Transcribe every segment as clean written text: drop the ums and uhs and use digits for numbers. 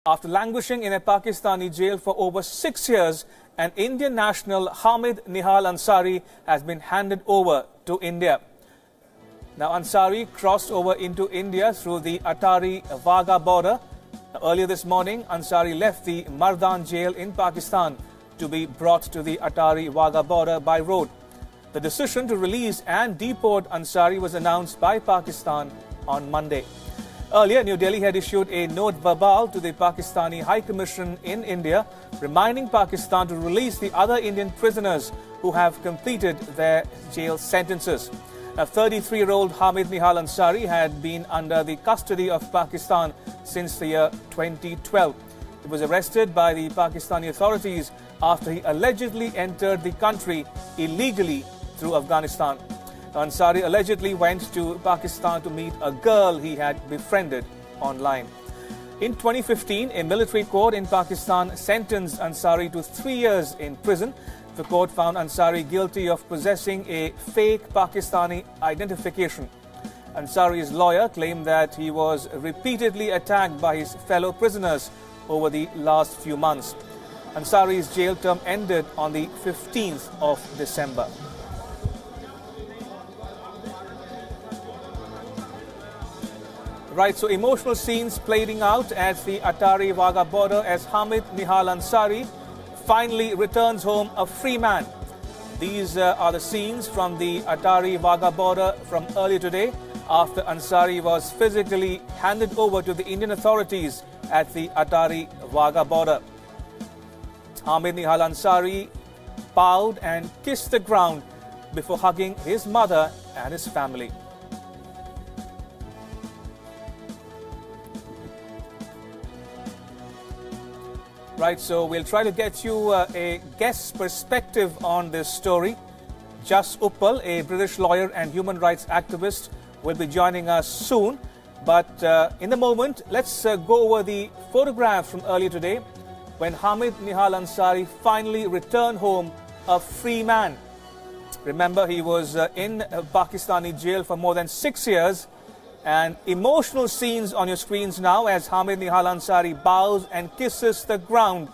After languishing in a Pakistani jail for over 6 years, an Indian national, Hamid Nehal Ansari, has been handed over to India. Now, Ansari crossed over into India through the Wagah border. Earlier this morning, Ansari left the Mardan jail in Pakistan to be brought to the Wagah border by road. The decision to release and deport Ansari was announced by Pakistan on Monday. Earlier, New Delhi had issued a note verbal to the Pakistani High Commission in India, reminding Pakistan to release the other Indian prisoners who have completed their jail sentences. Now, 33-year-old Hamid Nehal Ansari had been under the custody of Pakistan since the year 2012. He was arrested by the Pakistani authorities after he allegedly entered the country illegally through Afghanistan. Ansari allegedly went to Pakistan to meet a girl he had befriended online. In 2015, a military court in Pakistan sentenced Ansari to 3 years in prison. The court found Ansari guilty of possessing a fake Pakistani identification. Ansari's lawyer claimed that he was repeatedly attacked by his fellow prisoners over the last few months. Ansari's jail term ended on the 15th of December. Right, so emotional scenes playing out at the Wagah border as Hamid Nehal Ansari finally returns home a free man. These are the scenes from the Wagah border from earlier today after Ansari was physically handed over to the Indian authorities at the Wagah border. Hamid Nehal Ansari bowed and kissed the ground before hugging his mother and his family. Right, so we'll try to get you a guest perspective on this story. Jas Uppal, a British lawyer and human rights activist, will be joining us soon. But in the moment, let's go over the photograph from earlier today when Hamid Nehal Ansari finally returned home a free man. Remember, he was in a Pakistani jail for more than 6 years. And emotional scenes on your screens now as Hamid Nehal Ansari bows and kisses the ground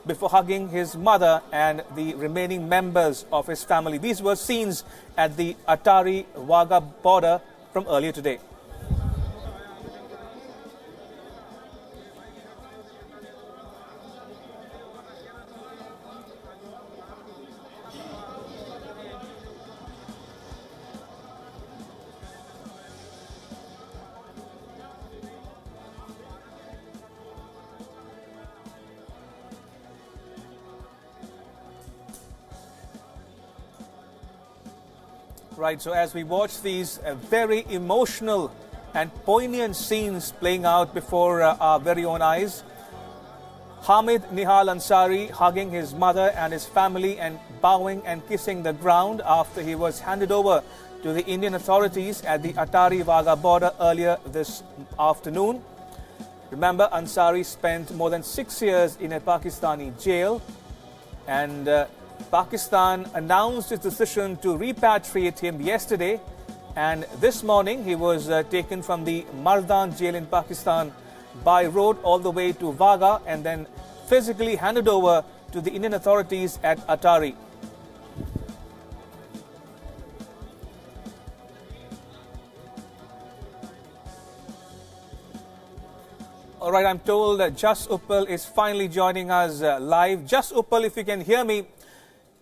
before hugging his mother and the remaining members of his family. These were scenes at the Wagah border from earlier today. Right, so as we watch these very emotional and poignant scenes playing out before our very own eyes, Hamid Nehal Ansari hugging his mother and his family and bowing and kissing the ground after he was handed over to the Indian authorities at the Wagah border earlier this afternoon. Remember, Ansari spent more than 6 years in a Pakistani jail, and Pakistan announced its decision to repatriate him yesterday, and this morning he was taken from the Mardan jail in Pakistan by road all the way to Wagah and then physically handed over to the Indian authorities at Attari. All right, I'm told that Jas Uppal is finally joining us live. Jas Uppal, if you can hear me.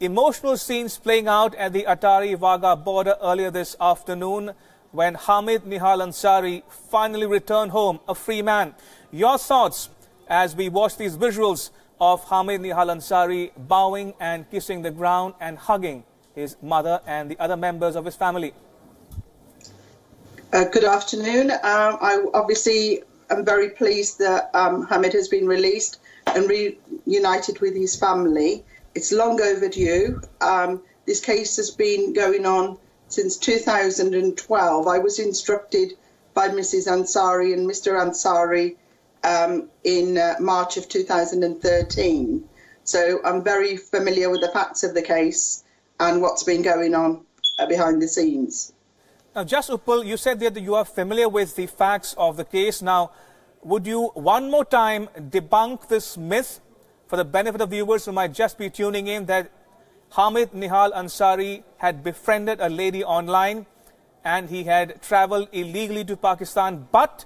Emotional scenes playing out at the Wagah border earlier this afternoon when Hamid Nehal Ansari finally returned home a free man. Your thoughts as we watch these visuals of Hamid Nehal Ansari bowing and kissing the ground and hugging his mother and the other members of his family. Good afternoon. I obviously am very pleased that Hamid has been released and reunited with his family. It's long overdue. This case has been going on since 2012. I was instructed by Mrs. Ansari and Mr. Ansari in March of 2013. So I'm very familiar with the facts of the case and what's been going on behind the scenes. Now, Jas Uppal, you said that you are familiar with the facts of the case. Now, would you one more time debunk this myth for the benefit of viewers who might just be tuning in, that Hamid Nehal Ansari had befriended a lady online and he had travelled illegally to Pakistan, but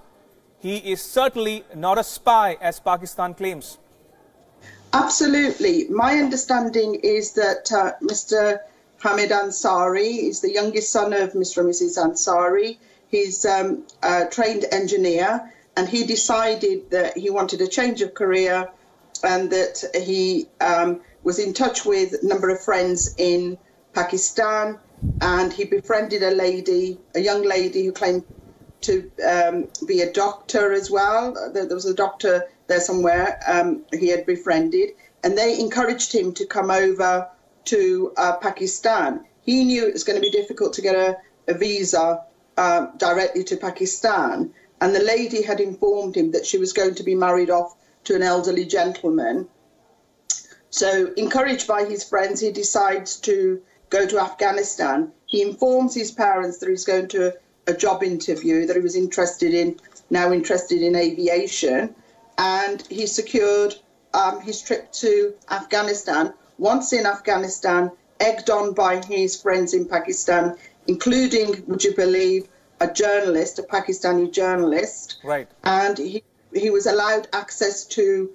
he is certainly not a spy as Pakistan claims? Absolutely. My understanding is that Mr. Hamid Ansari is the youngest son of Mr. and Mrs. Ansari. He's a trained engineer, and he decided that he wanted a change of career, and that he was in touch with a number of friends in Pakistan, and he befriended a young lady who claimed to be a doctor as well. There was a doctor there somewhere he had befriended, and they encouraged him to come over to Pakistan. He knew it was going to be difficult to get a visa directly to Pakistan, and the lady had informed him that she was going to be married off to an elderly gentleman. So, encouraged by his friends, he decides to go to Afghanistan. He informs his parents that he's going to a job interview, that he was interested in aviation, and he secured his trip to Afghanistan. Once in Afghanistan, egged on by his friends in Pakistan, including, would you believe, a journalist, a Pakistani journalist. Right. And he was allowed access to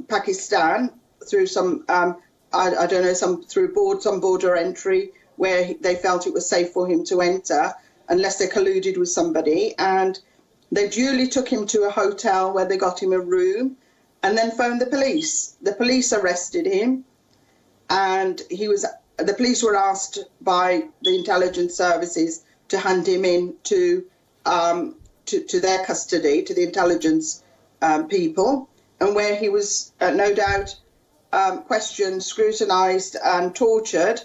Pakistan through some, I don't know, some border entry where they felt it was safe for him to enter, unless they colluded with somebody. And they duly took him to a hotel where they got him a room and then phoned the police. The police arrested him, and the police were asked by the intelligence services to hand him in to their custody, to the intelligence people, and where he was no doubt questioned, scrutinised and tortured,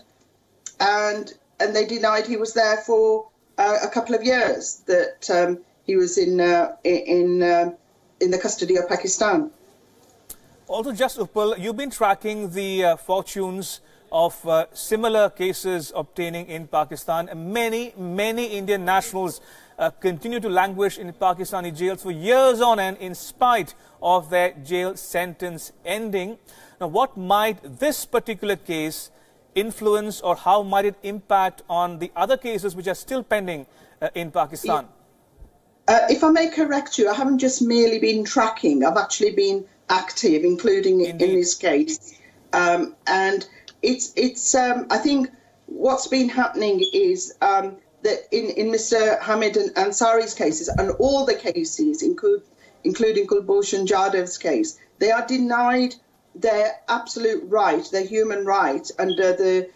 and they denied he was there for a couple of years, that he was in the custody of Pakistan. Also, just Uppal, you've been tracking the fortunes of similar cases obtaining in Pakistan. Many Indian nationals continue to languish in Pakistani jails for years on end, in spite of their jail sentence ending. Now, what might this particular case influence, or how might it impact on the other cases which are still pending in Pakistan? If I may correct you, I haven't just merely been tracking. I've actually been active, including in this case. And it's I think what's been happening is that in Mr. Hamid Ansari's cases, and all the cases, including Kulbhushan Jadav's case, they are denied their absolute right, their human right, under the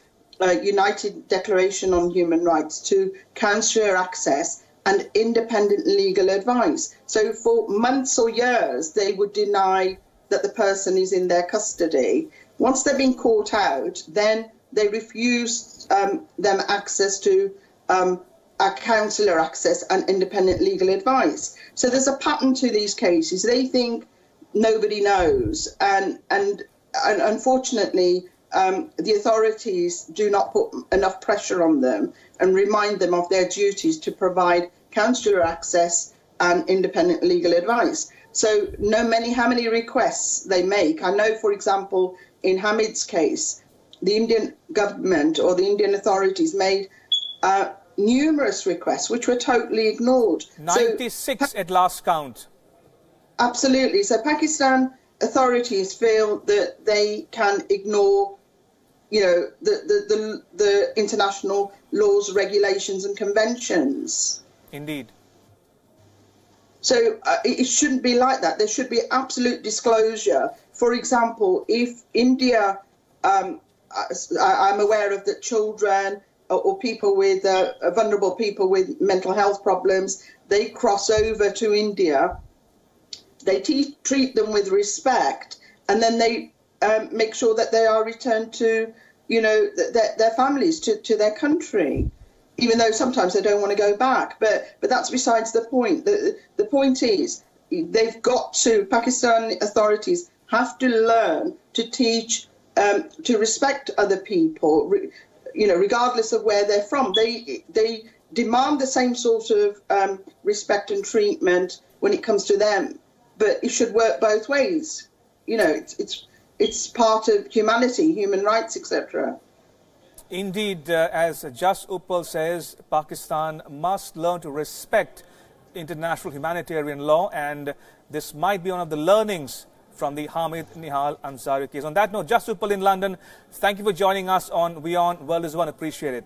United Declaration on Human Rights, to consular access and independent legal advice. So for months or years, they would deny that the person is in their custody. Once they've been caught out, then they refuse them access to a consular access and independent legal advice. So there's a pattern to these cases. They think nobody knows, and unfortunately, the authorities do not put enough pressure on them and remind them of their duties to provide consular access and independent legal advice. So no matter how many requests they make, I know, for example, in Hamid's case, the Indian government or the Indian authorities made numerous requests which were totally ignored. 96 at last count. Absolutely. So Pakistan authorities feel that they can ignore, the international laws, regulations and conventions. Indeed. So it shouldn't be like that. There should be absolute disclosure. For example, if India, I'm aware of that children or people with vulnerable people with mental health problems, they cross over to India. They treat them with respect, and then they make sure that they are returned to, their families, to their country, even though sometimes they don't want to go back. But that's besides the point. The point is, Pakistan authorities have to learn to teach, to respect other people, regardless of where they're from. They demand the same sort of respect and treatment when it comes to them, but it should work both ways. You know, it's part of humanity, human rights, etc. Indeed, as Just Uppal says, Pakistan must learn to respect international humanitarian law, and this might be one of the learnings from the Hamid Nehal Ansari case. On that note, Just Uppal in London, thank you for joining us on WION World is One. Appreciate it.